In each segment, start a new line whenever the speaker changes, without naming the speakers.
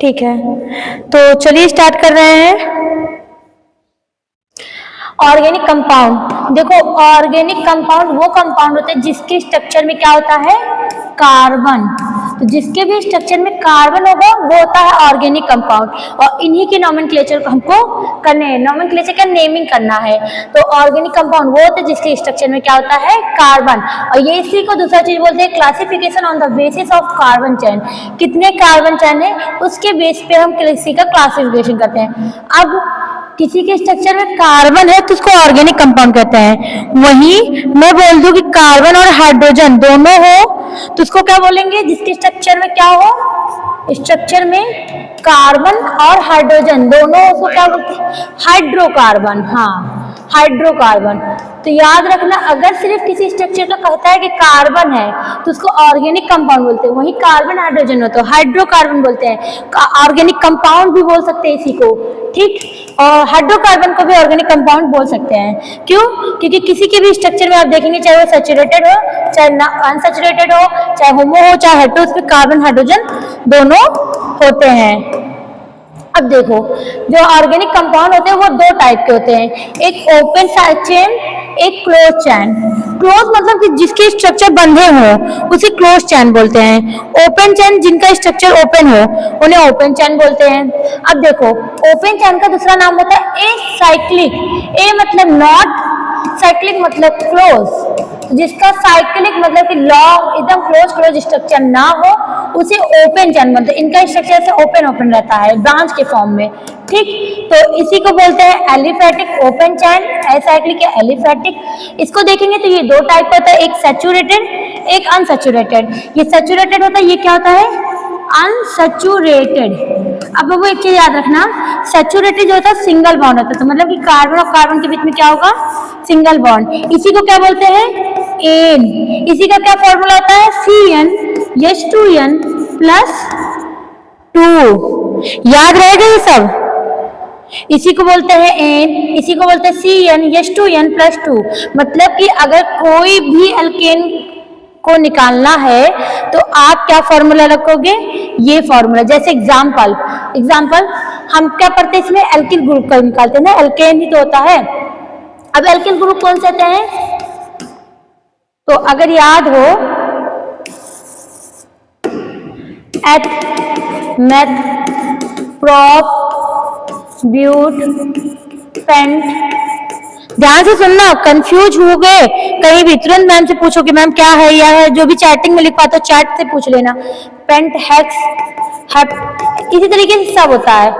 ठीक है, तो चलिए स्टार्ट कर रहे हैं। ऑर्गेनिक कंपाउंड, देखो ऑर्गेनिक कंपाउंड वो कंपाउंड होते हैं जिसके स्ट्रक्चर में क्या होता है, कार्बन। तो जिसके भी स्ट्रक्चर में कार्बन होगा वो होता है ऑर्गेनिक कंपाउंड, और इन्हीं के नोमेनक्लेचर को हमको करने हैं, नोमेनक्लेचर का नेमिंग करना है। तो ऑर्गेनिक कंपाउंड वो होते हैं जिसके स्ट्रक्चर में क्या होता है, कार्बन। और ये इसी को दूसरा चीज बोलते हैं classification on the basis of carbon chain. कितने कार्बन चेन है उसके बेस पे हम किसी का क्लासिफिकेशन करते हैं। अब किसी के स्ट्रक्चर में कार्बन है तो उसको ऑर्गेनिक कंपाउंड कहते हैं। वहीं मैं बोल दूं कि कार्बन और हाइड्रोजन दोनों हो तो उसको क्या बोलेंगे, जिसके स्ट्रक्चर में क्या हो, स्ट्रक्चर में कार्बन और हाइड्रोजन दोनों, उसको क्या बोलते हैं, हाइड्रोकार्बन। हाँ, हाइड्रोकार्बन। तो याद रखना, अगर सिर्फ किसी स्ट्रक्चर का कहता है कि कार्बन है तो उसको ऑर्गेनिक कंपाउंड बोलते हैं। वहीं कार्बन हाइड्रोजन हो तो हाइड्रोकार्बन बोलते हैं। ऑर्गेनिक कंपाउंड भी बोल सकते हैं इसी को, ठीक। और हाइड्रोकार्बन को भी ऑर्गेनिक कंपाउंड बोल सकते हैं। क्यों? क्योंकि किसी के भी स्ट्रक्चर में आप देखेंगे, चाहे वो सैचुरेटेड हो, चाहे अनसैचुरेटेड हो, चाहे होमो हो, चाहे हेटेरो, उसमें कार्बन हाइड्रोजन दोनों होते हैं। अब देखो, जो ऑर्गेनिक कंपाउंड होते हैं वो दो टाइप के होते हैं, एक ओपन चेन, एक क्लोज चेन। क्लोज मतलब कि जिसके स्ट्रक्चर बंधे हो उसे क्लोज चेन बोलते हैं। ओपन चेन जिनका स्ट्रक्चर ओपन हो उन्हें ओपन चेन बोलते हैं। अब देखो, ओपन चेन का दूसरा नाम होता है एसाइक्लिक। ए मतलब नॉट, साइक्लिक मतलब क्लोज। जिसका साइक्लिक मतलब कि लॉन्ग एकदम क्लोज स्ट्रक्चर ना हो उसे ओपन चेन बोलते हैं। इनका स्ट्रक्चर से ओपन रहता है, ब्रांच के फॉर्म में, ठीक। तो इसी को बोलते हैं एलिफैटिक ओपन चेन, एसाइक्लिक या एलिफैटिक। इसको देखेंगे तो ये दो टाइप होता है, एक सैचुरेटेड, एक अनसैचुरेटेड। ये सैचुरेटेड होता है, ये क्या होता है, अनसैचुरेटेड। अब वो एक चीज याद रखना, सैचुरेटेड जो होता है सिंगल बॉन्ड होता है, तो मतलब कि कार्बन और कार्बन के बीच में क्या होगा, सिंगल बॉन्ड। इसी को क्या बोलते हैं, एन। इसी का क्या फॉर्मूला होता है, CnH2n + 2। याद रहेगा ये सब। इसी को बोलते हैं एन, इसी को बोलते हैं CnH2n + 2। मतलब कि अगर कोई भी एल्केन को निकालना है तो आप क्या फॉर्मूला रखोगे, ये फॉर्मूला। जैसे एग्जाम्पल हम क्या पढ़ते हैं, इसमें एल्किल ग्रुप का निकालते हैं ना, एल्केन ही तो होता है। अब एल्किल ग्रुप कौन से होते हैं, तो अगर याद हो, एथ, मेथ, प्रोप, ब्यूट, पेंट। ध्यान से सुनना, कंफ्यूज हो गए कहीं भी तुरंत मैम से पूछो कि मैम क्या है, या है जो भी चैटिंग में लिख पाते हो चैट से पूछ लेना। पेंट, हेक्स, हेप, इसी तरीके से सब होता है।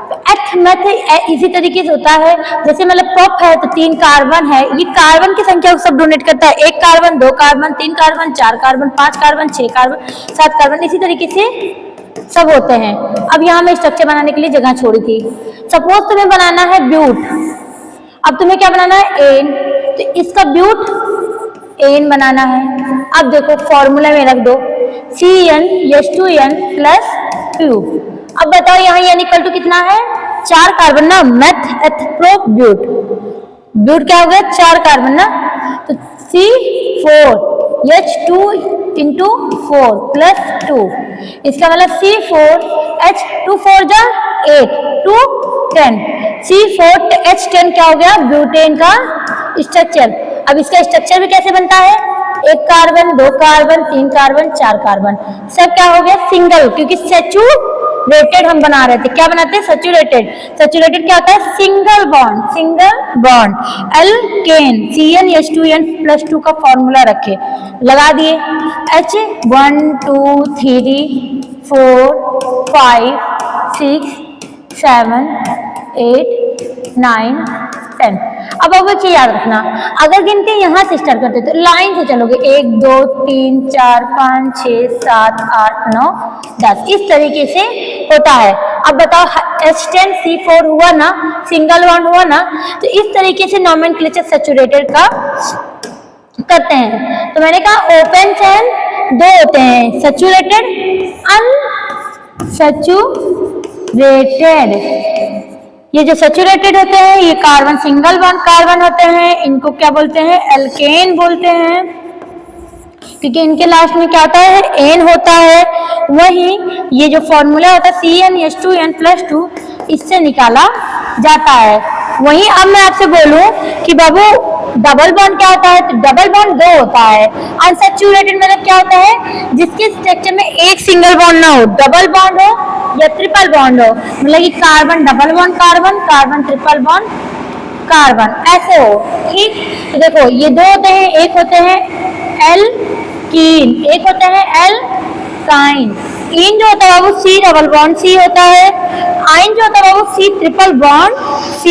तो एथ, मेथ इसी तरीके से होता है। जैसे मतलब प्रॉप है तो 3 कार्बन है, ये कार्बन की संख्या को सब डोनेट करता है, 1 carbon, 2 carbon, 3 carbon, 4 carbon, 5 carbon, 6 carbon, 7 carbon, इसी तरीके से सब होते हैं। अब यहाँ मैं स्ट्रक्चर बनाने के लिए जगह छोड़ी थी। सपोज तुम्हें बनाना है ब्यूट, अब तुम्हें क्या बनाना है, एन। तो इसका ब्यूट एन बनाना है। अब देखो फॉर्मूला में रख दो, CnH2n + 2। अब बताओ यहाँ n = कितना है, 4 कार्बन ना, मेथ, एथ, प्रो, ब्यूट। ब्यूट क्या हो गया, 4 कार्बन ना, तो C4H2 × 4 + 2। इसका मतलब C4H2 4 जा 8, 2 10, C4H10 क्या हो गया, ब्यूटेन का स्ट्रक्चर। अब इसका स्ट्रक्चर भी कैसे बनता है, 1 कार्बन, 2 कार्बन, 3 कार्बन, 4 कार्बन, सब क्या हो गया, सिंगल। क्योंकि सैचुरेटेड हम बना रहे थे, क्या बनाते हैं, सैचुरेटेड। सैचुरेटेड क्या होता है, single bond, single bond. Alkane CnH2n + 2 का फॉर्मूला रखे, लगा दिए, H 1 2 3 4 5 6 7 8 9 10। अब एक चीज याद रखना, अगर गिनती यहाँ से स्टार्ट करते तो लाइन से चलोगे, 1 2 3 4 5 6 7 8 9 10, इस तरीके से होता है। अब बताओ H10 C4 हुआ ना, सिंगल बॉन्ड हुआ ना, तो इस तरीके से नोमेनक्लेचर सैचुरेटेड का करते हैं। तो मैंने कहा ओपन चेन दो होते हैं, सैचुरेटेड, अनसैचुरेटेड। ये जो सैचुरेटेड होते हैं ये कार्बन सिंगल बॉन्ड कार्बन होते हैं, इनको क्या बोलते हैं, एल्केन बोलते हैं, क्योंकि इनके लास्ट में क्या होता है, एन होता है। वही ये जो फॉर्मूला होता है CnH2n+2 इससे निकाला जाता है। वहीं अब मैं आपसे बोलूं कि बाबू डबल बॉन्ड क्या होता है, तो डबल बॉन्ड दो होता है। अनसैचुरेटेड मतलब क्या होता है, जिसके स्ट्रक्चर में एक सिंगल बॉन्ड ना हो, डबल बॉन्ड हो या ट्रिपल बॉन्ड हो, मतलब कि carbon double bond carbon, carbon triple bond carbon, ऐसे हो। ठीक, तो देखो ये दो होते हैं, एक होते हैं एल्कीन, एक होते हैं एल्काइन। इन जो होता है वो C डबल बॉन्ड C होता है, आइन जो होता है वो C ट्रिपल बॉन्ड C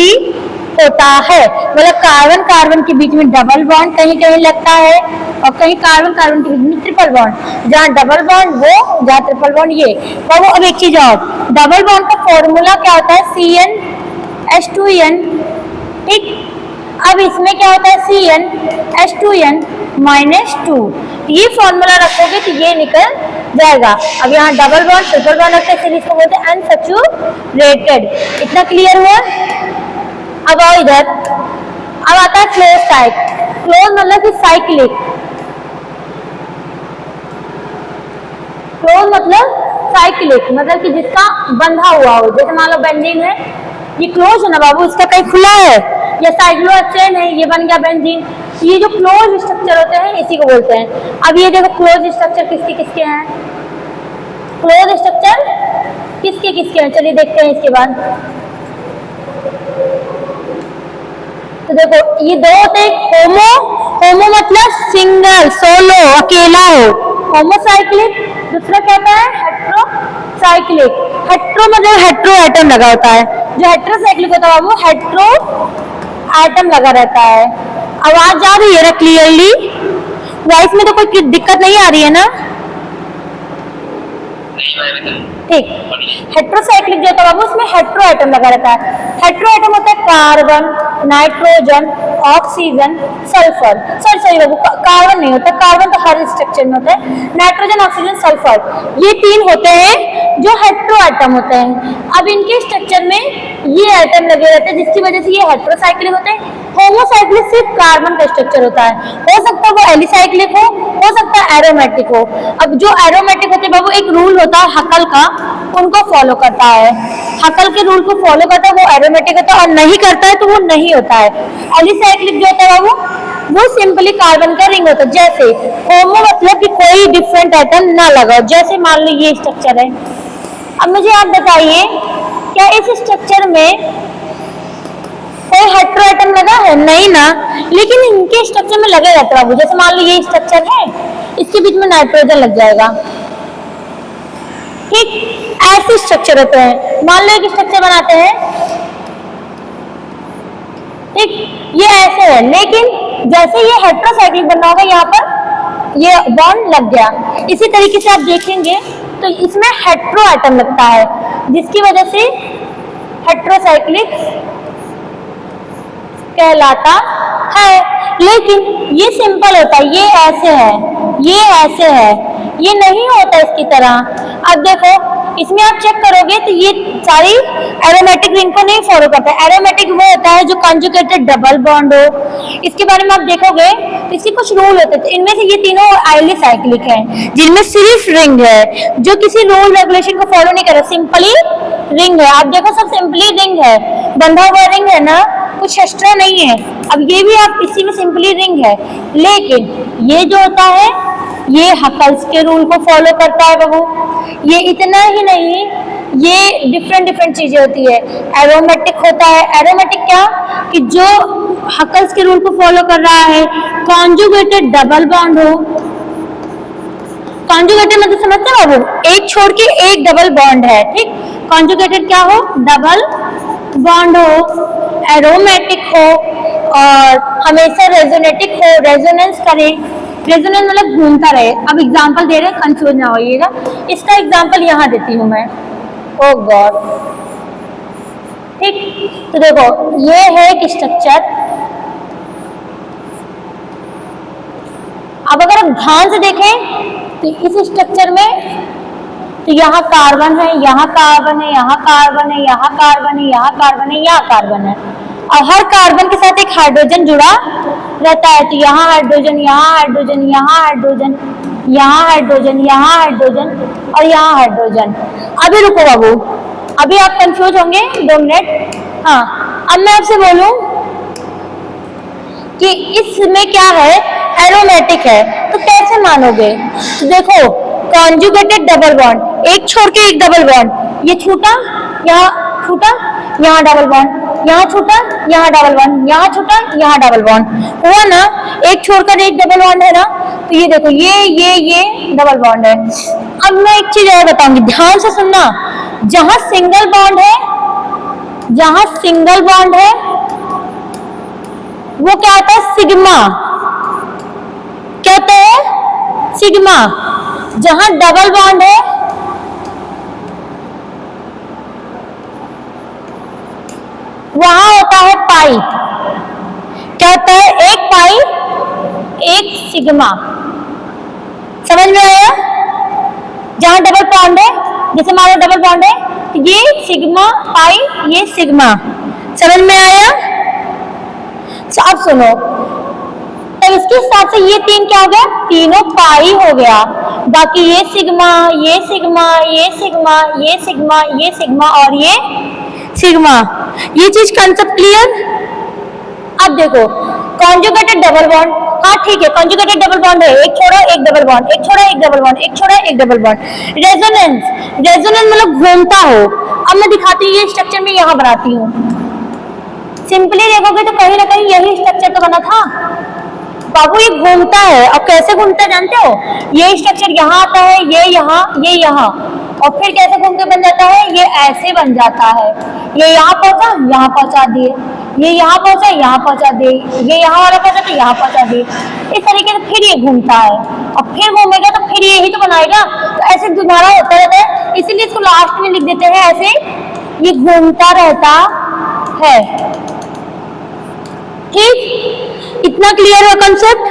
होता है। मतलब कार्बन कार्बन के बीच में डबल बॉन्ड कहीं कहीं लगता है और कहीं कार्बन कार्बन के बीच में ट्रिपल बॉन्ड, जहाँ डबल बॉन्ड वो, जहाँ ट्रिपल बॉन्ड ये। तो वो अब एक चीज और, डबल बॉन्ड का फॉर्मूला क्या होता है CnH2n। ठीक, अब इसमें क्या होता है CnH2n -2, ये फॉर्मूला रखोगे तो ये निकल जाएगा। अब यहाँ डबल बॉन्ड ट्रिपल बॉन्ड रखते हैं, इसलिए इसको बोलते हैं अनसैचुरेटेड। इतना क्लियर हुआ? अब आओ इधर, अब आता है क्लोज साइक। क्लोज मतलब कि साइक्लिक, क्लोज मतलब साइक्लिक, मतलब कि जिसका बंधा हुआ हो। जैसे मान लो बेंजीन है, ये क्लोज है ना बाबू, इसका कहीं खुला है, या साइक्लोहेक्सेन है, ये बन गया बेंजीन। ये जो क्लोज स्ट्रक्चर होते हैं इसी को बोलते हैं। अब ये देखो क्लोज स्ट्रक्चर किसके किसके हैं, क्लोज स्ट्रक्चर किसके किसके हैं, चलिए देखते हैं इसके बाद। तो देखो ये दो होते हैं, होमो, होमो मतलब सिंगल, सोलो, अकेला हो, होमोसाइक्लिक। दूसरा क्या होता है हेट्रोसाइक्लिक। हेट्रो मतलब हेट्रो एटम लगा होता है, जो हेट्रोसाइक्लिक होता है वो हेट्रो एटम लगा रहता है। आवाज आ रही है ना क्लियरली? वॉइस में तो कोई दिक्कत नहीं आ रही है ना? ठीक, हेट्रोसाइक्लिक जो होता है उसमें हेट्रो एटम लगा रहता है। हेट्रो एटम होता है carbon, nitrogen, oxygen, sulphur. Sorry बाबू, कार्बन नहीं होता, कार्बन तो हर स्ट्रक्चर में होता है। नाइट्रोजन, ऑक्सीजन, सल्फर, ये तीन होते हैं जो हेट्रो एटम होते हैं। अब इनके स्ट्रक्चर में ये एटम लगे रहते हैं, जिसकी वजह से ये हेट्रोसाइक्लिक होते हैं। होमोसाइक्लिक सिर्फ कार्बन का स्ट्रक्चर होता है, हो सकता है वो एलिसाइक्लिक हो सकता है एरोमेटिक हो। अब जो एरोमेटिक होते हैं बाबू, एक रूल होता है हकल का, उनको फॉलो करता है। हकल के रूल को फॉलो करता है वो एरोमेटिक होता है, और नहीं करता है तो वो नहीं होता है। एलिसाइक्लिक जो होता है बाबू वो सिंपली कार्बन का रिंग होता है। जैसे होमो मतलब कि कोई डिफरेंट एटम ना लगा, जैसे मान लो ये स्ट्रक्चर है। अब मुझे आप बताइए, क्या इस स्ट्रक्चर में कोई हेट्रो एटम लगा है? नहीं ना, लेकिन इनके स्ट्रक्चर में लगे रहता है। जैसे मान लो ये स्ट्रक्चर है, इसके बीच में नाइट्रोजन लग जाएगा। ठीक, ऐसे स्ट्रक्चर होते हैं। मान लो एक स्ट्रक्चर बनाते हैं, ठीक, ये ऐसे है, लेकिन जैसे ये हेट्रोसाइक्लिक बनना होगा, यहाँ पर ये बॉन्ड लग गया। इसी तरीके से आप देखेंगे तो इसमें हेट्रो एटम लगता है, जिसकी वजह से हेट्रोसाइक्लिक कहलाता है। लेकिन ये सिंपल होता है, ये ऐसे है, ये ऐसे है, ये नहीं होता इसकी तरह। अब देखो इसमें आप चेक करोगे तो ये सारी एरोमेटिक रिंग को नहीं फॉलो करता है। एरोमेटिक वो होता है जो कंजुगेटेड डबल बॉन्ड हो। इसके बारे में आप देखोगे तो इसके कुछ रूल होते हैं। इनमें से ये तीनों एलिसाइक्लिक हैं, जिनमें सिर्फ रिंग है, जो किसी रूल रेगुलेशन को फॉलो नहीं कर रहा, सिंपली रिंग है। आप देखो सब सिंपली रिंग है, बंधा हुआ रिंग है ना, कुछ एक्स्ट्रा नहीं है। अब ये भी आप इसी में सिंपली रिंग है, लेकिन ये जो होता है ये हकल्स के रूल को फॉलो करता है बाबू। ये इतना ही नहीं, ये डिफरेंट चीजें होती है। एरोमेटिक होता है, एरोमेटिक क्या कि जो हकल्स के रूल को फॉलो कर रहा है। कॉन्जुगेटेड डबल बॉन्ड हो, कॉन्जुगेटेड मतलब समझते हैं बाबू, एक छोड़ के एक डबल बॉन्ड है। ठीक, कॉन्जुगेटेड क्या हो, डबल बॉन्ड हो। एरोमेटिक हो और हमेशा रेजोनेटिक हो, रेजोनेंस करे। रेजोनेंस मतलब घूमता रहे। अब एग्जांपल दे रहे हैं, कंफ्यूज ना होइएगा। इसका एग्जांपल यहाँ देती हूँ मैं। ओ गॉड, ठीक, तो देखो ये है एक स्ट्रक्चर। अब अगर आप ध्यान से देखें तो इस स्ट्रक्चर में तो यहाँ कार्बन है, यहाँ कार्बन है, यहाँ कार्बन है, यहाँ कार्बन है, यहाँ कार्बन है, यहाँ कार्बन है, और हर कार्बन के साथ एक हाइड्रोजन जुड़ा रहता है। तो यहाँ हाइड्रोजन, यहाँ हाइड्रोजन, यहाँ हाइड्रोजन, यहाँ हाइड्रोजन, यहाँ हाइड्रोजन और यहाँ हाइड्रोजन। अभी रुको बाबू, अभी आप कंफ्यूज होंगे, 2 मिनट। हाँ, अब मैं आपसे बोलूं कि इसमें क्या है, एरोमेटिक है, तो कैसे मानोगे? तो देखो, कॉन्जुगेटेड डबल बॉन्ड, एक छोड़ के एक डबल बॉन्ड, ये छूटा, यहाँ छूटा, यहाँ डबल बॉन्ड, यहाँ छूटा, यहाँ डबल बॉन्ड, यहाँ छूटा, यहाँ डबल बॉन्ड, हुआ ना? एक छोड़कर एक डबल बॉन्ड है ना? तो ये देखो, ये डबल बॉन्ड है। अब मैं एक चीज और बताऊंगी, ध्यान से सुनना। जहां सिंगल बॉन्ड है, जहां सिंगल बॉन्ड है वो क्या होता है? सिग्मा। क्या होता है? सिग्मा। जहां डबल बॉन्ड है वहां होता है पाई। क्या होता है? एक पाई, एक सिग्मा। समझ में आया? जहां डबल बॉन्ड है, जैसे हमारा डबल बॉन्ड है, तो ये सिग्मा पाई, ये सिग्मा। समझ में आया? अब सुनो, तो इसके हिसाब से ये 3 क्या हो गया? तीनों पाई हो गया। बाकी ये सिग्मा, ये सिग्मा, ये सिग्मा, ये सिग्मा, ये सिग्मा और ये सिग्मा। ये चीज कंसेप्ट क्लियर? अब देखो, कॉन्जुगेटेड डबल बॉन्ड, हाँ ठीक है, कॉन्जुगेटेड डबल बॉन्ड है, एक छोड़ा एक डबल बॉन्ड, एक छोड़ा एक डबल बॉन्ड, एक छोड़ा एक डबल बॉन्ड। रेजोनेंस, रेजोनेंस मतलब घूमता हो। अब मैं दिखाती हूँ, ये स्ट्रक्चर में यहाँ बनाती हूँ। सिंपली देखोगे तो कहीं ना कहीं यही स्ट्रक्चर तो बना था बाबू। ये घूमता है, और कैसे घूमता है जानते हो? ये स्ट्रक्चर यहाँ आता है, ये यहाँ, और फिर कैसे घूम के बन जाता है? ये ऐसे बन जाता है। ये यहाँ पहुंचा, यहाँ पहुंचा दिए, ये यहाँ पहुंचा, यहाँ पहुंचा दिए, ये यहाँ वाला पहुंचा तो यहाँ पहुंचा दिए। इस तरीके से फिर ये घूमता है, और फिर घूमेगा तो फिर यही तो बनाएगा। तो ऐसे दोबारा होता रहता है, इसीलिए इसको लास्ट में लिख देते हैं ऐसे, ये घूमता रहता है। ठीक, इतना क्लियर है कंसेप्ट?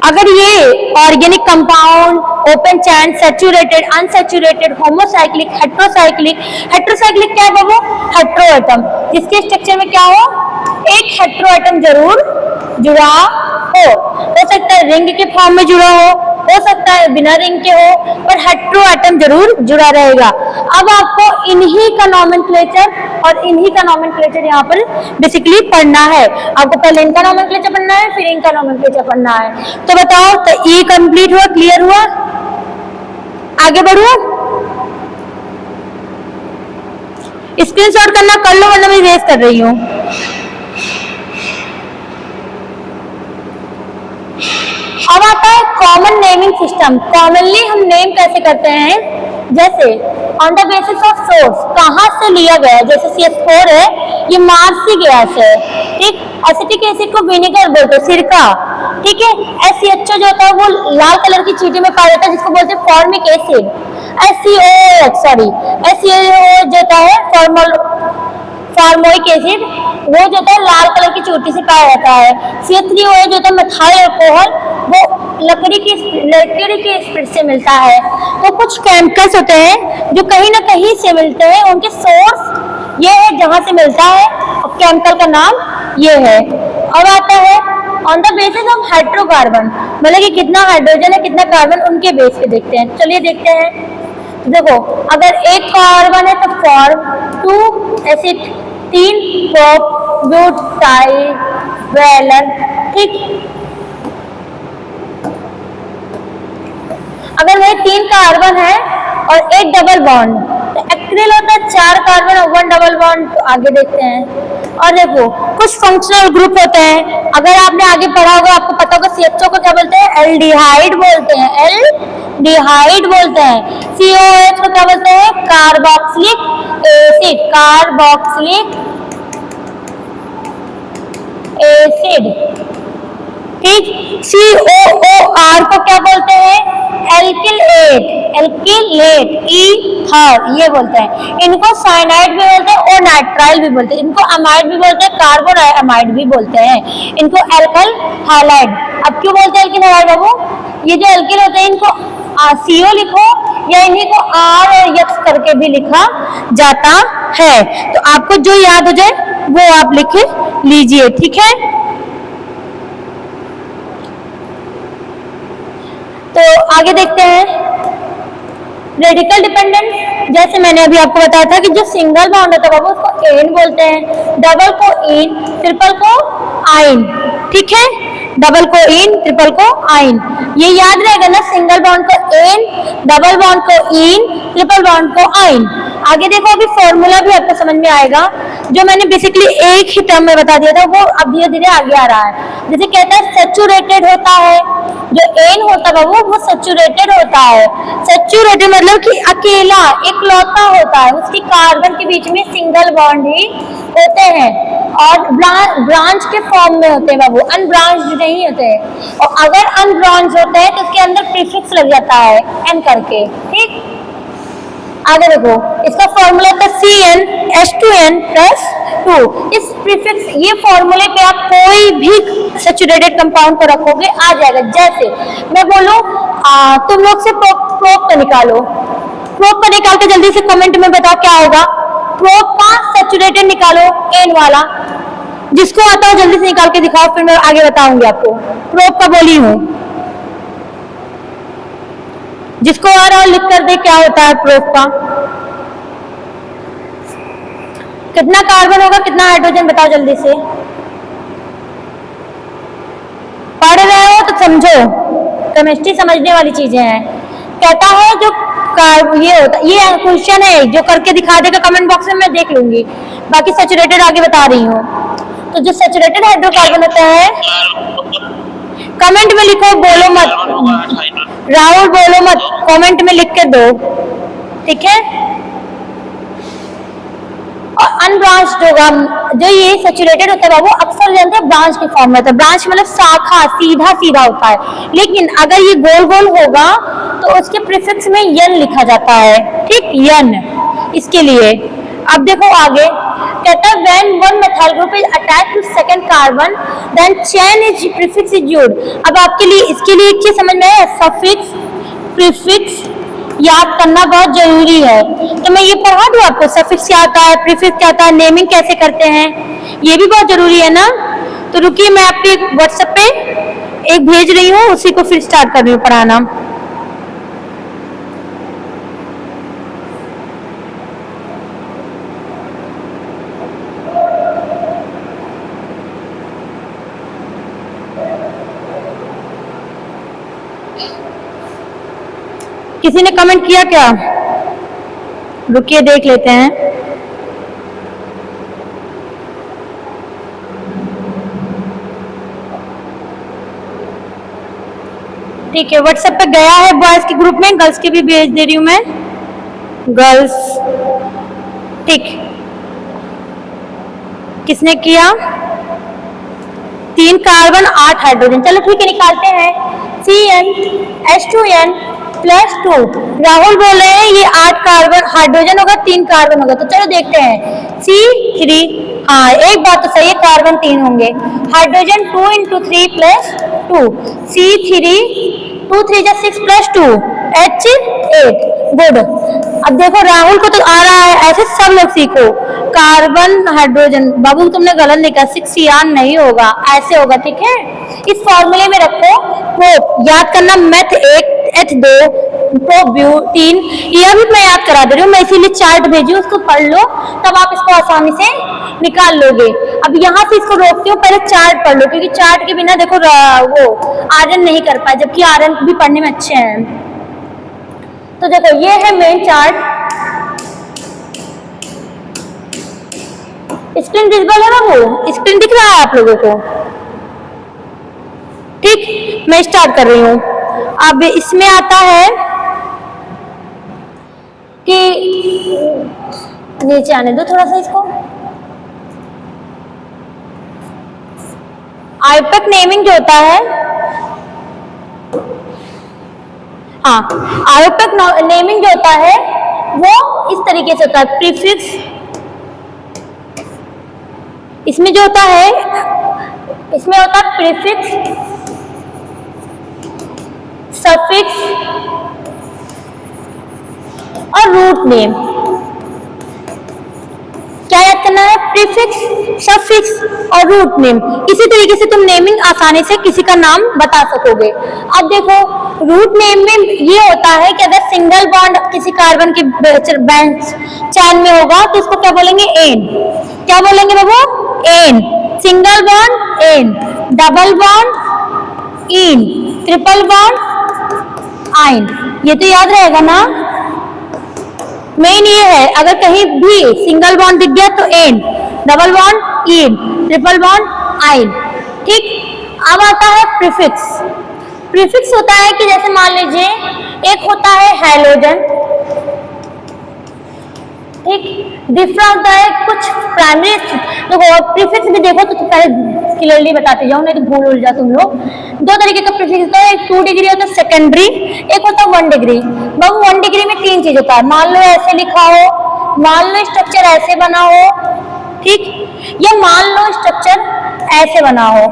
अगर ये ऑर्गेनिक कंपाउंड, ओपन चैन, saturated, unsaturated, homocyclic, heterocyclic, heterocyclic क्या है बाबू? हेट्रोएटम, जिसके स्ट्रक्चर में क्या हो? एक हेट्रोएटम जरूर जुड़ा हो सकता है रिंग के फॉर्म में जुड़ा हो सकता है बिना रिंग के हो, पर हेट्रोएटम जरूर जुड़ा रहेगा। अब आपको इन्हीं का नॉमेनक्लेचर और इन्हीं का नॉमेनक्लेचर यहाँ पर बेसिकली पढ़ना है। आपको पहले इनका नॉमेनक्लेचर पढ़ना है, फिर इनका नॉमेनक्लेचर पढ़ना है। तो बताओ, तो ई कंप्लीट हुआ, क्लियर हुआ? आगे बढ़ो, स्क्रीनशॉट करना कर लो, वरना मैं रेस कर रही हूँ। अब आता है कॉमन नेमिंग सिस्टम। कॉमनली हम नेम कैसे करते हैं? जैसे on the basis of source, कहाँ से लिया गया है। जैसे CH4 है, ये मार्सी गैस है, ठीक। एसिटिक एसिड को विनेगर बोलते हैं, सिरका, ठीक है। SCHO जो होता है वो लाल कलर की चीटी में पाया जाता है, जिसको बोलते हैं फॉर्मिक एसिड। SCOH जो होता है फॉर्मोइक एसिड, वो जो होता है लाल कलर की चोटी से पाया जाता है। CH3OH जो होता है मिथाइल अल्कोहल, वो लकड़ी के स्पिरिट से मिलता है। तो कुछ केमिकल्स होते हैं जो कहीं ना कहीं से मिलते हैं, उनके सोर्स ये है जहां से मिलता है, और केमिकल का नाम ये है। अब आता है on the basis of hydrocarbon, मतलब कि कितना हाइड्रोजन है कितना कार्बन, उनके बेस पे देखते हैं। चलिए देखते हैं। देखो, अगर एक कार्बन है तो form 2 acid, 3 prop butyl valer, ठीक। अगर वह 3 कार्बन है और एक डबल बॉन्ड, तो एक्रिल होता है 4 कार्बन और 1 डबल बॉन्ड। तो आगे देखते हैं। और देखो, कुछ फंक्शनल ग्रुप होते हैं, अगर आपने आगे पढ़ा होगा आपको पता होगा। CHO को क्या बोलते हैं? एल्डिहाइड बोलते हैं, एल्डिहाइड बोलते हैं। COH को क्या बोलते हैं? कार्बोक्सिलिक एसिड, कार्बोक्सिलिक एसिड, ठीक। COOR को क्या बोलते हैं? एल्किलेट, एल्किलेट, ईथर, ये बोलते हैं। इनको साइनाइड भी बोलते हैं और नाइट्राइल भी बोलते हैं। इनको अमाइड भी बोलते हैं, कार्बन अमाइड भी बोलते हैं। इनको एल्कल हैलाइड। अब क्यों बोलते हैं एल्किल हैलाइड बाबू? ये जो एल्किल होते हैं इनको CO लिखो, या इन्हीं को R और X करके भी लिखा जाता है। तो आपको जो याद हो जाए वो आप लिख लीजिए, ठीक है। आगे देखते हैं रेडिकल डिपेंडेंट। जैसे मैंने अभी आपको बताया था कि जो सिंगल बॉन्ड होता है बाबू उसको एन बोलते हैं, डबल को इन, ट्रिपल को आइन। ठीक है, डबल को इन, ट्रिपल को आइन, ये याद रहेगा ना, सिंगल बॉन्ड को एन, डबल बॉन्ड को इन, ट्रिपल बॉन्ड को आइन। आगे देखो अभी फॉर्मूला भी आपको समझ में आएगा, जो मैंने बेसिकली एक ही टर्म में बता दिया था वो अब धीरे धीरे आगे आ रहा है। जैसे कहता है सैचुरेटेड होता है, जो एन होता है वो सैचुरेटेड होता है। सैचुरेटेड मतलब कि अकेला इकलौता होता है, उसकी कार्बन के बीच में सिंगल बॉन्ड ही होते हैं और ब्रांच के फॉर्म में होते हैं बाबू, अनब्रांच्ड नहीं होते हैं। और अगर अनब्रांच होते हैं तो उसके अंदर प्रीफिक्स लग जाता है एन करके। ठीक, आगे देखो इसका फॉर्मूला था CnH2n+2। इस प्रीफिक्स ये फॉर्मूले पे आप कोई भी सैचुरेटेड कंपाउंड को रखोगे आ जाएगा। जैसे मैं बोलूं तुम लोग से प्रोप का निकालो, प्रोप का निकाल के जल्दी से कमेंट में बताओ क्या होगा। प्रोप का सैचुरेटेड निकालो एन वाला, जिसको आता है जल्दी से निकाल के दिखाओ, फिर मैं आगे बताऊंगी आपको। प्रोप का बोली हूं, जिसको आ रहा है लिख कर दे क्या होता है प्रोप का। कितना कार्बन होगा, कितना हाइड्रोजन, बताओ जल्दी से। पढ़ रहे हो तो समझो, केमिस्ट्री समझने वाली चीजें हैं। कहता है जो ये होता, ये क्वेश्चन है जो करके दिखा देगा कमेंट बॉक्स में, मैं देख लूंगी। बाकी सैचुरेटेड आगे बता रही हूँ। तो जो सैचुरेटेड हाइड्रोकार्बन होता है, कमेंट में लिखो, बोलो मत राहुल, बोलो मत, कमेंट में लिख के दो, ठीक है। और अनब्रांच्ड होगा, जो ये सैचुरेटेड होता है बाबू अक्सर जानते हैं ब्रांच के फॉर्म में होता है। ब्रांच मतलब शाखा, सीधा सीधा होता है। लेकिन अगर ये गोल गोल होगा तो उसके प्रीफिक्स में यन लिखा जाता है। ठीक, यन इसके लिए। अब देखो आगे कहता है when one methyl group is attached to second carbon then chain is prefix is used। अब आपके लिए इसके लिए एक चीज समझ में आया, सफिक्स प्रीफिक्स याद करना बहुत जरूरी है। तो मैं ये पढ़ा दूं आपको, सफिक्स क्या आता है, प्रीफिक्स क्या आता है, नेमिंग कैसे करते हैं, ये भी बहुत जरूरी है ना। तो रुकिए, मैं आपके व्हाट्सएप पे एक भेज रही हूँ, उसी को फिर स्टार्ट कर रही हूँ पढ़ाना। किसी ने कमेंट किया क्या? रुकिए देख लेते हैं। ठीक है, व्हाट्सएप पे गया है बॉयज के ग्रुप में, गर्ल्स के भी भेज दे रही हूं मैं, गर्ल्स। ठीक, किसने किया? 3 कार्बन 8 हाइड्रोजन। चलो ठीक है, निकालते हैं। CnH2n+2। राहुल बोल रहे हैं ये 8 कार्बन हाइड्रोजन होगा, 3 कार्बन होगा। तो चलो देखते हैं। C3, हाँ एक बात तो सही है, कार्बन 3 होंगे। Hydrogen 2 × 3 + 2, C3 2 3 6 + 2 H8। गुड। अब देखो राहुल को तो आ रहा है, ऐसे सब लोग सीखो। कार्बन हाइड्रोजन, बाबू तुमने गलत लिखा, 6 नहीं होगा, ऐसे होगा। ठीक है, इस फॉर्मूले में रखो प्रोप, याद करना मेथ 1 H2 प्रोप ब्यूटीन, यह भी मैं याद करा दे रही हूँ, मैं इसीलिए चार्ट भेजी, उसको पढ़ लो, तब आप इसको आसानी से निकाल लोगे। अब यहाँ से इसको रोकती हूँ, पहले चार्ट पढ़ लो, क्योंकि चार्ट के बिना देखो वो आर्यन नहीं कर पाए, जबकि आर्यन भी पढ़ने में अच्छे हैं। तो देखो ये है मेन चार्ट। स्क्रीन विजिबल है ना, वो स्क्रीन दिख रहा है आप लोगों को? ठीक, मैं स्टार्ट कर रही हूँ। अब इसमें आता है कि नीचे आने दो थोड़ा सा इसको। आईपैक नेमिंग जो होता है, हाँ आईपैक नेमिंग जो होता है वो इस तरीके से होता है। प्रीफिक्स इसमें जो होता है, इसमें होता है प्रीफिक्स, सफिक्स और रूट नेम। क्या याद करना है? प्रीफिक्स, सफिक्स और रूट नेम। इसी तरीके से तुम नेमिंग आसानी से किसी का नाम बता सकोगे। अब देखो रूट नेम में ये होता है कि अगर सिंगल बॉन्ड किसी कार्बन के चैन में होगा तो इसको क्या बोलेंगे, एन। क्या बोलेंगे बाबू, ane. Single bond ane, double bond ene, triple bond yne. ये तो याद रहेगा ना। मेन ये है, अगर कहीं भी सिंगल बॉन्ड दिख गया तो ane, double bond ene, triple bond yne. ठीक, अब आता है प्रीफिक्स। प्रीफिक्स होता है कि जैसे मान लीजिए एक होता है हैलोजन, ठीक, दूसरा होता है कुछ प्राइमरी। देखो प्रीफिक्स भी देखो तो पहले क्लियरली बताते जाओ, नहीं तो भूल जा तुम लोग। दो तरीके का प्रीफिक्स होता है, एक 2 डिग्री होता है सेकेंडरी, एक होता है 1 डिग्री। बाबू 1 डिग्री में 3 चीज होता है, मान लो ऐसे लिखा हो, मान लो स्ट्रक्चर ऐसे बना हो, ठीक, या मान लो स्ट्रक्चर ऐसे बना हो,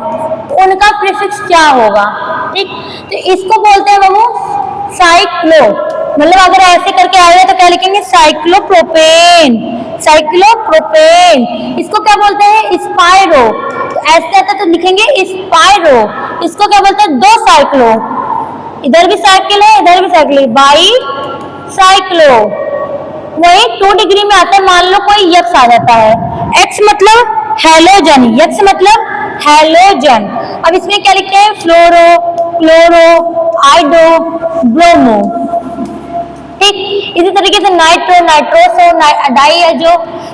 तो उनका प्रीफिक्स क्या होगा, ठीक। तो इसको बोलते हैं बाबू साइक्लो, मतलब अगर ऐसे करके आएगा तो क्या लिखेंगे, साइक्लोप्रोपेन, साइक्लोप्रोपेन। इसको क्या बोलते हैं, स्पाइरो, तो ऐसे आता तो लिखेंगे स्पाइरो। इसको क्या बोलते हैं, दो साइक्लो, इधर भी साइकिल है इधर भी साइकिल है, बाई साइक्लो। वही 2 डिग्री में आता है, मान लो कोई यक्स आ जाता है, एक्स मतलब हैलोजन, यक्स मतलब हैलोजन। अब इसमें क्या लिखते हैं, फ्लोरो, क्लोरो, आइडो, ब्रोमो, ठीक। इसी तरीके से नाइट्रो, नाइट्रोसो, डाइएजो,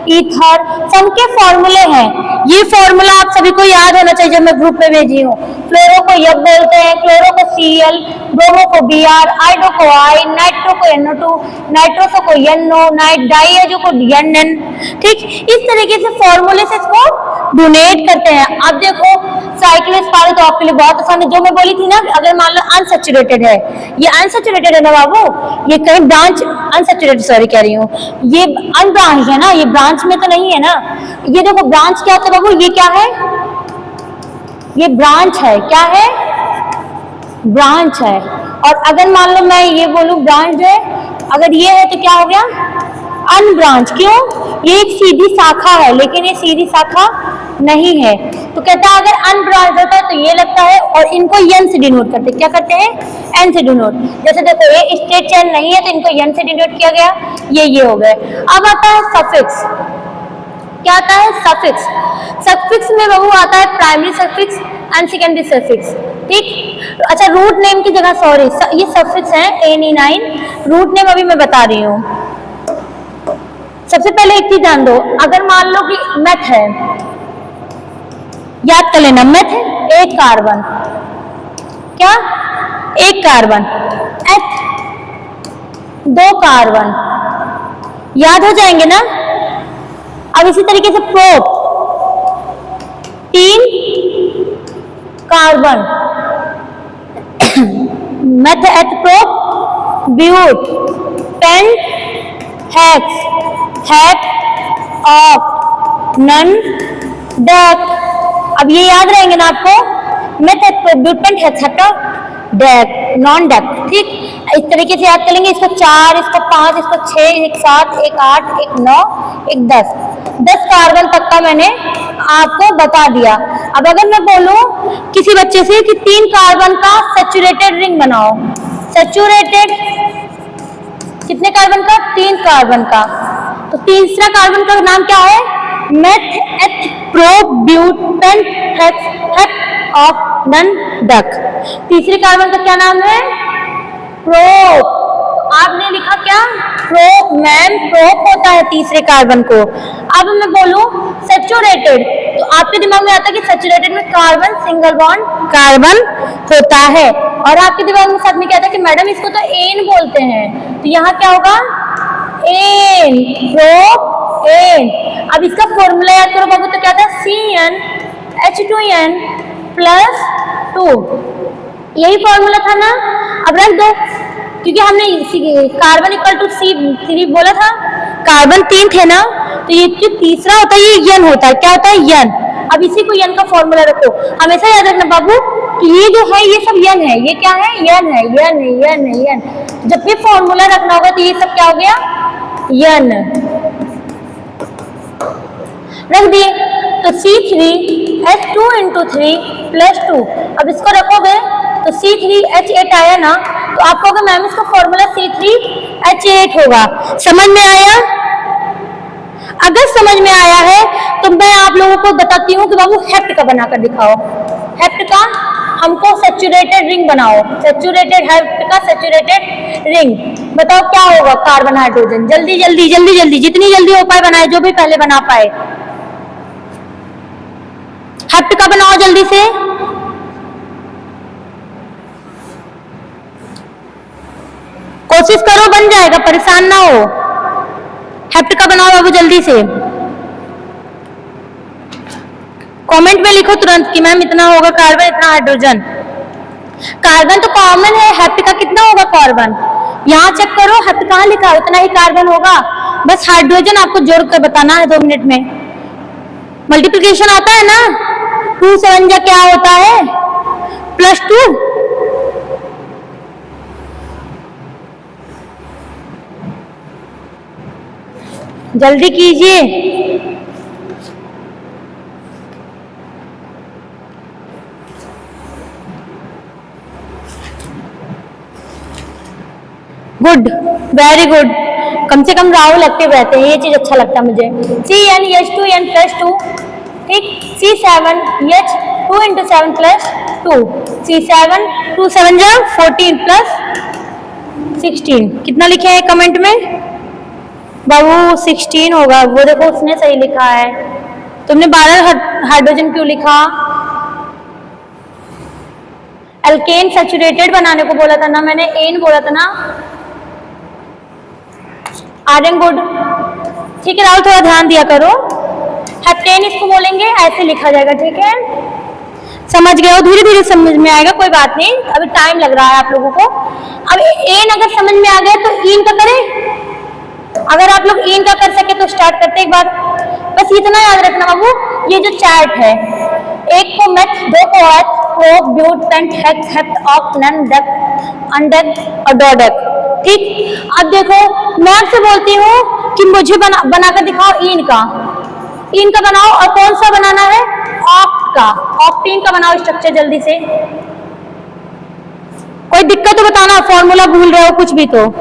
ईथर, सबके फॉर्मूले हैं। ये फॉर्मूला आप सभी को याद होना चाहिए, जब मैं ग्रुप में भेजी हूँ। फ्लोरो को यब बोलते हैं, क्लोरो को Cl, ब्रोमो को Br, आइडो को I, नाइट्रो को NO2, नाइट्रोसो को NO, डाइएजो को NN, ठीक। इस तरीके से फॉर्मूले से इसको डोनेट करते हैं। अब देखो साइक्लोस्पाइरो तो आपके लिए बहुत आसान है, जो मैं बोली थी ना, अगर मान लो अनसैचुरेटेड है, ये अनसैचुरेटेड है ना बाबू, ये कहीं ब्रांच अनसैचुरेटेड, सॉरी कह रही हूँ, ये अनब्रांच है ना, ये ब्रांच में तो नहीं है ना। ये देखो ब्रांच क्या होता है बाबू, ये क्या है, ये ब्रांच है, क्या है, ब्रांच है। और अगर मान लो मैं ये बोलूं ब्रांच है, अगर ये है तो क्या हो गया, अनब्रांच। क्यों, ये एक सीधी शाखा है, लेकिन ये सीधी शाखा नहीं है। तो कहता है अगर अनब्रांच होता है तो ये लगता है, और इनको एन से डिनोट करते हैं, क्या करते हैं, एन से डिनोट। जैसे देखो ये स्ट्रेट चेन नहीं है तो इनको एन से डिनोट किया गया, ये हो गए। अब आता है सफिक्स। क्या आता है, सफिक्स। सफिक्स में बाबू आता है primary suffix and secondary suffix, ठीक। अच्छा रूट नेम की जगह, सॉरी ये सफिक्स है N9, रूट नेम अभी मैं बता रही हूँ। सबसे पहले एक चीज जान दो, अगर मान लो कि मेथ है, याद कर लेना, मेथ है, एक कार्बन, क्या, एक कार्बन, एथ, 2 कार्बन, याद हो जाएंगे ना। अब इसी तरीके से प्रोप, 3 कार्बन, मेथ, एथ, प्रोप, ब्यूट, पेंट, हेक्स, हेक, ऑक, नन, डेक। अब ये याद रहेंगे ना आपको, मेथड, प्रोब्यूटेंट, हेक्सेटा, डेक, नॉन डेक, ठीक। इस तरीके से याद करेंगे, इसको 4, इसको 5, इसको 6, एक 7, एक 8, एक 9, एक 10 कार्बन तक का मैंने आपको बता दिया। अब अगर मैं बोलूं किसी बच्चे से कि 3 कार्बन का सैचुरेटेड रिंग बनाओ, सैचुरेटेड कितने कार्बन का, 3 कार्बन का, तो तीसरा कार्बन का नाम क्या है, मेथ, एथ, प्रोप, ब्यूट, पेंट, हेक्स, हेक, ऑक, नन, डक। तीसरे कार्बन का क्या नाम है, प्रोप। आपने लिखा क्या, प्रोप, मैम प्रोप होता है तीसरे कार्बन को। अब मैं बोलूं सैचुरेटेड, तो आपके दिमाग में आता है कि सैचुरेटेड में कार्बन सिंगल बॉन्ड कार्बन होता है, और आपके दिमाग में साथ में क्या आता है कि मैडम इसको तो एन बोलते हैं, तो यहाँ क्या होगा, एन, प्रोप, एन। अब इसका फॉर्मूला याद करो बाबू, तो क्या था, CnH2n + 2, यही फॉर्मूला था ना। अब रख दो, क्योंकि हमने कार्बन = C3 बोला था, कार्बन 3 थे ना, तो ये जो तीसरा होता है ये यन होता है, क्या होता है, यन। अब इसी को यन का फॉर्मूला रखो, हमेशा याद रखना बाबू कि ये जो है ये सब यन है, ये क्या है, यन है, यन है, यन है, यन। जब भी फॉर्मूला रखना होगा तो ये सब क्या हो गया, यन। रख दिए तो C3H2 इंटू 3 प्लस 2। अब इसको रखोगे तो C3H8 आया ना, तो आप कहोगे मैम इसका फॉर्मूला C3H8 होगा। समझ में आया? अगर समझ में आया है तो मैं आप लोगों को बताती हूँ कि बाबू हेप्ट का बनाकर दिखाओ। हेप्ट का हमको सैचुरेटेड रिंग बनाओ, सैचुरेटेड हेप्ट का सैचुरेटेड रिंग बताओ क्या होगा। कार्बन हाइड्रोजन, जल्दी जल्दी जल्दी जल्दी, जितनी जल्दी हो पाए बनाए, जो भी पहले बना पाए। हेप्ट का बनाओ जल्दी से। कोशिश करो बन जाएगा, परेशान ना हो। हेप्ट का बनाओ बाबू जल्दी से। कमेंट में लिखो तुरंत कि मैम इतना होगा कार्बन, इतना हाइड्रोजन। कार्बन तो कॉमन है, हेप्ट का कितना होगा कार्बन? यहाँ चेक करो, हेप्ट कहाँ लिखा है, उतना ही कार्बन होगा। बस हाइड्रोजन आपको जोड़ कर बताना है 2 मिनट में। मल्टीप्लिकेशन आता है ना, 2 7 जा क्या होता है +2। जल्दी कीजिए। Good, very good. कम से कम राहुल एक्टिव रहते हैं, ये चीज अच्छा लगता है मुझे। CnH2n + 2, ठीक। C7H2 इंटू 7 + 2, C7 2 7 जा 14 + 16। कितना लिखे हैं कमेंट में बाबू? 16 होगा। वो देखो उसने सही लिखा है। तुमने 12 हाइड्रोजन क्यों लिखा? एल्केन सैचुरेटेड बनाने को बोला था ना मैंने, एन बोला था ना। आर्यन गुड, ठीक है राहुल, थोड़ा ध्यान दिया करो। हेप्टेन इसको बोलेंगे, ऐसे लिखा जाएगा, ठीक है। समझ गए हो? धीरे धीरे समझ में आएगा, कोई बात नहीं, अभी टाइम लग रहा है आप लोगों को। अब एन अगर समझ में आ गया तो इन का करें। अगर आप लोग इन का कर सके तो स्टार्ट करते एक बार। बस इतना याद रखना बाबू, ये जो चार्ट है, 1 को मेथ, 2 को eth, prop, but, pent, hex, hept, oct, non, dec, undec और डोडेक, ठीक। अब देखो मैं आपसे बोलती हूँ कि मुझे बनाकर दिखाओ इन का बनाओ। और कौन सा बनाना है? ऑक्ट का, ऑक्टीन का बनाओ स्ट्रक्चर जल्दी से। कोई दिक्कत तो बताना, फॉर्मूला भूल रहे हो कुछ भी तो।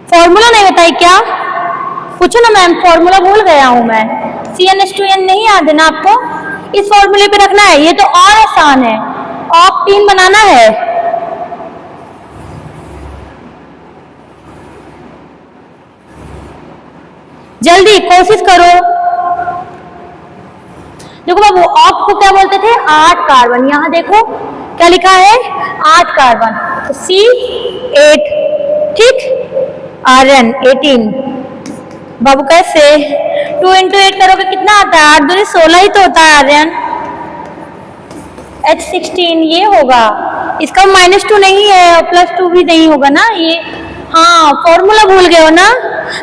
फॉर्मूला नहीं बताई क्या? पूछो ना मैम, फॉर्मूला भूल गया हूं मैं। CnH2n नहीं याद है ना आपको? इस फॉर्मूले पे रखना है, ये तो और आसान है। ऑक्टीन बनाना है। जल्दी कोशिश करो। देखो बाबू, ऑक्ट को क्या बोलते थे? 8 कार्बन। यहाँ देखो क्या लिखा है? 8 कार्बन, तो C8, ठीक। Rn 18। बाबू कैसे? 2 इंटू 8 करोगे कितना आता है? 8 दूनी 16 ही तो होता है आर्यन। H16 ये होगा। इसका -2 नहीं है और +2 भी नहीं होगा ना ये। हाँ, फॉर्मूला भूल गए हो ना,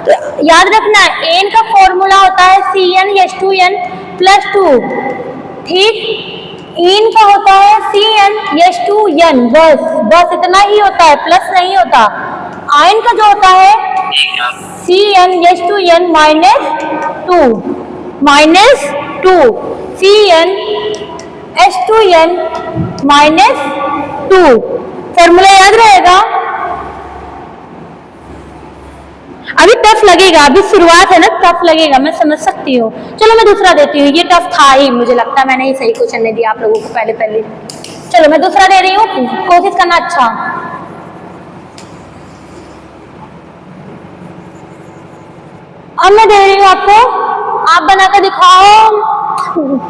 तो याद रखना एन का फॉर्मूला होता है CnH2n + 2, ठीक। इन का होता है CnH2n, बस इतना ही होता है, प्लस नहीं होता। आयन का जो होता है CnH2n -2 CnH2n -2। फॉर्मूला याद रहेगा। अभी टफ लगेगा, अभी शुरुआत है ना, टफ लगेगा, मैं समझ सकती हूँ। चलो मैं दूसरा देती हूँ, ये टफ था ही, मुझे लगता है मैंने ही सही क्वेश्चन नहीं दिया आप लोगों को पहले। चलो मैं दूसरा दे रही हूँ, कोशिश करना। अच्छा, अब मैं दे रही हूँ आपको, आप बनाकर दिखाओ।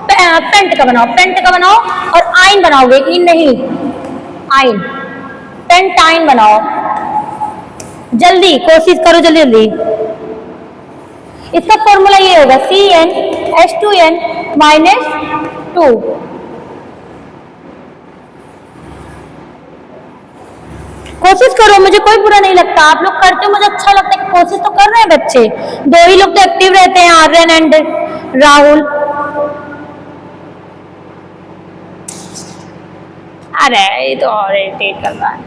पेंट का बनाओ और आइन बनाओगे, इन नहीं, आइन, पेंटाइन बनाओ। जल्दी कोशिश करो, जल्दी। इसका फॉर्मूला ये होगा CnH2n -2। कोशिश करो, मुझे कोई बुरा नहीं लगता, आप लोग करते हो मुझे अच्छा लगता है। कोशिश तो कर रहे हैं बच्चे, 2 ही लोग तो एक्टिव रहते हैं, आर्यन एंड राहुल। अरे ये तो और इरिटेट कर रहा है।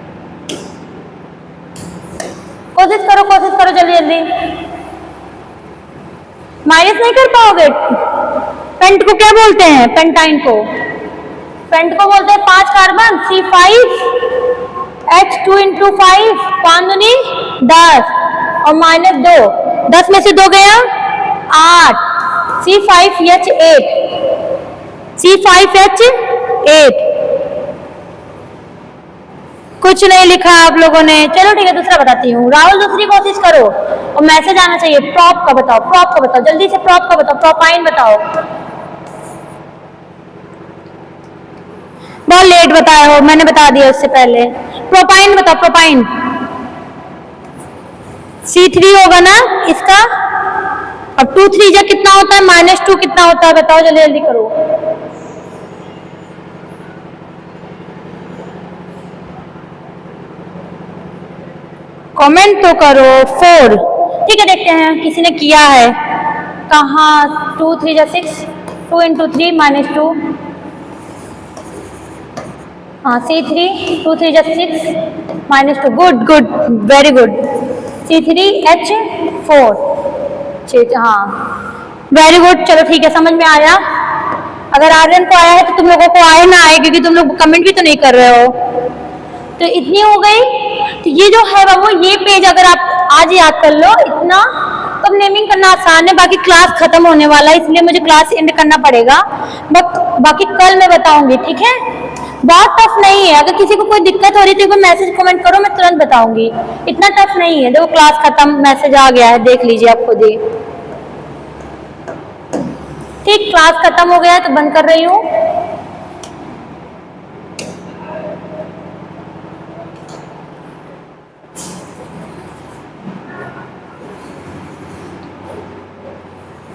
कोशिश करो जल्दी जल्दी। माइनस नहीं कर पाओगे। पेंट को क्या बोलते हैं? पेंटाइन को। पेंट को बोलते हैं 5 कार्बन C5H2 × 5 5 दूनी 10 और -2 10 में से 2 गया 8 C5H8 C5H8 कुछ नहीं लिखा आप लोगों ने। चलो ठीक है दूसरा बताती हूँ। राहुल दूसरी कोशिश करो और मैसेज आना चाहिए। प्रॉप का बताओ जल्दी से। प्रॉप का बताओ। प्रोपाइन बताओ। बहुत लेट बताए हो, मैंने बता दिया उससे पहले। प्रोपाइन बताओ। प्रोपाइन C3 होगा ना इसका। अब 2 3 जा कितना होता है? -2 कितना होता है बताओ जल्दी जल्दी करो। कमेंट तो करो। 4 ठीक है देखते हैं किसी ने किया है। कहाँ 2 3 जा 6 2 × 3 -2 हाँ C3 2 3 जा 6 -2 गुड वेरी गुड। C3H4 हाँ वेरी गुड। चलो ठीक है समझ में आया। अगर आर्यन को आया है तो तुम लोगों को आए ना आए क्योंकि तुम लोग कमेंट भी तो नहीं कर रहे हो। तो इतनी हो गई। तो ये जो है बाबू ये पेज अगर आप आज याद कर लो इतना तब नेमिंग करना आसान है। बाकी क्लास खत्म होने वाला है इसलिए मुझे क्लास एंड करना पड़ेगा। बाकी कल मैं बताऊंगी ठीक है। बहुत टफ नहीं है। अगर किसी को कोई दिक्कत हो रही है तो मैसेज कमेंट करो मैं तुरंत बताऊंगी। इतना टफ नहीं है। देखो क्लास खत्म मैसेज आ गया है देख लीजिए आप खुद ही। ठीक क्लास खत्म हो गया है तो बंद कर रही हूँ।